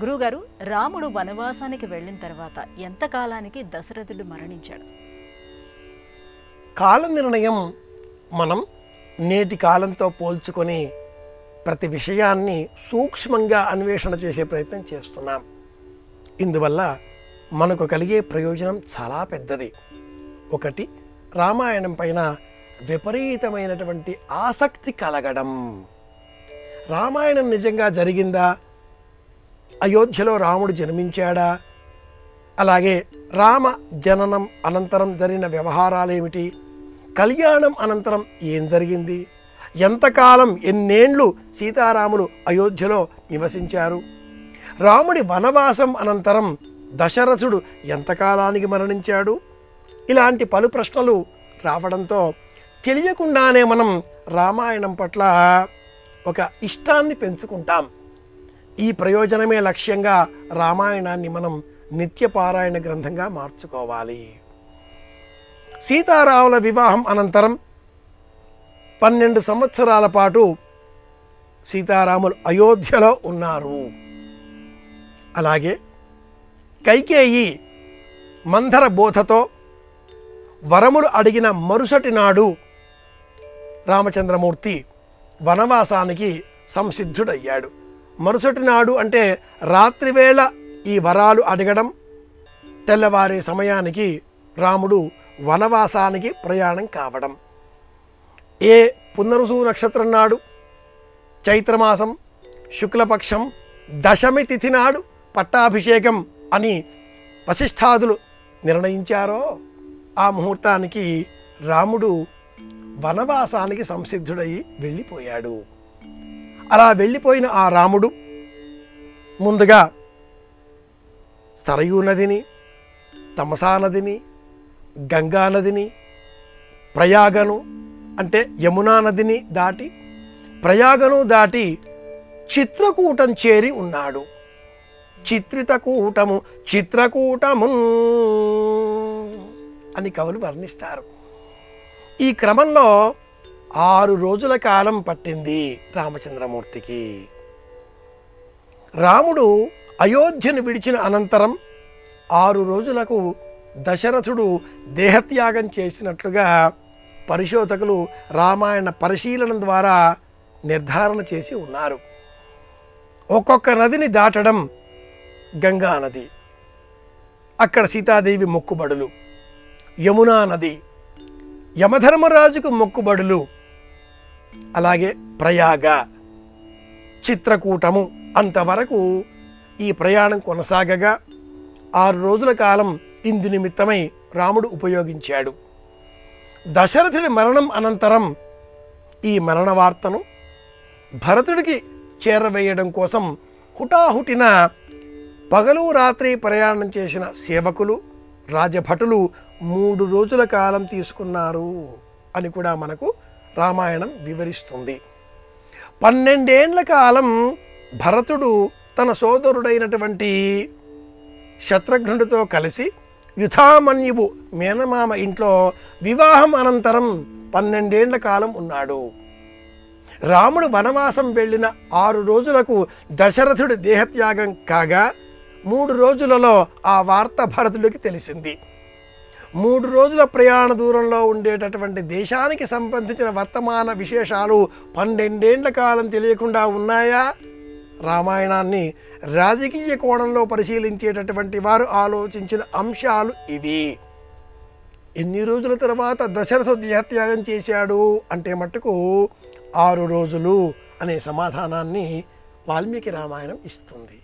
గురువుగారు, రాముడు వనవాసానికి వెళ్ళిన తర్వాత ఎంత కాలానికి దశరథుడు మరణించాడు? కాల నిర్ణయం మనం నేటి కాలంతో పోల్చుకొని ప్రతి విషయాన్ని సూక్ష్మంగా అన్వేషణ చేసే ప్రయత్నం చేస్తున్నాం. ఇందువల్ల మనకు కలిగే ప్రయోజనం చాలా పెద్దది. ఒకటి, రామాయణం పైన విపరీతమైనటువంటి ఆసక్తి కలగడం. రామాయణం నిజంగా జరిగిందా? అయోధ్యలో రాముడు జన్మించాడా? అలాగే రామ జననం అనంతరం జరిగిన వ్యవహారాలేమిటి? కళ్యాణం అనంతరం ఏం జరిగింది? ఎంతకాలం, ఎన్నేండ్లు సీతారాములు అయోధ్యలో నివసించారు? రాముడి వనవాసం అనంతరం దశరథుడు ఎంతకాలానికి మరణించాడు? ఇలాంటి పలు ప్రశ్నలు రావడంతో తెలియకుండానే మనం రామాయణం పట్ల ఒక ఇష్టాన్ని పెంచుకుంటాం. ఈ ప్రయోజనమే లక్ష్యంగా రామాయణాన్ని మనం నిత్యపారాయణ గ్రంథంగా మార్చుకోవాలి. సీతారాముల వివాహం అనంతరం 12 సంవత్సరాల పాటు సీతారాములు అయోధ్యలో ఉన్నారు. అలాగే కైకేయి మందర బోధతో వరములు అడిగిన మరుసటి నాడు రామచంద్రమూర్తి వనవాసానికి సంసిద్ధుడయ్యాడు. మరుసటి నాడు అంటే రాత్రివేళ ఈ వరాలు అడగడం, తెల్లవారే సమయానికి రాముడు వనవాసానికి ప్రయాణం కావడం. ఏ పునరుసు నక్షత్రం నాడు, చైత్రమాసం శుక్లపక్షం దశమి తిథి నాడు పట్టాభిషేకం అని వశిష్ఠాదులు నిర్ణయించారో ఆ ముహూర్తానికి రాముడు వనవాసానికి సంసిద్ధుడై వెళ్ళిపోయాడు. అలా వెళ్ళిపోయిన ఆ రాముడు ముందుగా సరయూ నదిని, తమసా నదిని, గంగా నదిని, ప్రయాగను అంటే యమునా నదిని దాటి, ప్రయాగను దాటి చిత్రకూటం చేరి ఉన్నాడు. చిత్రితకూటము చిత్రకూటము అని కవులు వర్ణిస్తారు. ఈ క్రమంలో 6 రోజుల కాలం పట్టింది రామచంద్రమూర్తికి. రాముడు అయోధ్యను విడిచిన అనంతరం 6 రోజులకు దశరథుడు దేహత్యాగం చేసినట్లుగా పరిశోధకులు రామాయణ పరిశీలన ద్వారా నిర్ధారణ చేసి ఉన్నారు. ఒక్కొక్క నదిని దాటడం గంగా నది, అక్కడ సీతాదేవి మొక్కుబడులు, యమునా నది, యమధర్మరాజుకు మొక్కుబడులు, అలాగే ప్రయాగ, చిత్రకూటము అంతవరకు ఈ ప్రయాణం కొనసాగగా 6 రోజుల కాలం ఇందు నిమిత్తమై రాముడు ఉపయోగించాడు. దశరథుడి మరణం అనంతరం ఈ మరణ వార్తను భరతుడికి చేరవేయడం కోసం హుటాహుటిన పగలు రాత్రి ప్రయాణం చేసిన సేవకులు, రాజభటులు 3 రోజుల కాలం తీసుకున్నారు అని కూడా మనకు రామాయణం వివరిస్తుంది. 12 ఏండ్ల కాలం భరతుడు తన సోదరుడైనటువంటి శత్రుఘ్నుడితో కలిసి యుధామన్యువు మేనమామ ఇంట్లో వివాహం అనంతరం 12 ఏండ్ల కాలం ఉన్నాడు. రాముడు వనవాసం వెళ్ళిన 6 రోజులకు దశరథుడి దేహత్యాగం కాగా 3 రోజులలో ఆ వార్త భరతుడికి తెలిసింది. 3 రోజుల ప్రయాణ దూరంలో ఉండేటటువంటి దేశానికి సంబంధించిన వర్తమాన విశేషాలు 12 ఏండ్ల కాలం తెలియకుండా ఉన్నాయా? రామాయణాన్ని రాజకీయ కోణంలో పరిశీలించేటటువంటి వారు ఆలోచించిన అంశాలు ఇవి. ఎన్ని రోజుల తర్వాత దశరథుడు దేహత్యాగం చేశాడు అంటే మట్టుకు 6 రోజులు అనే సమాధానాన్ని వాల్మీకి రామాయణం ఇస్తుంది.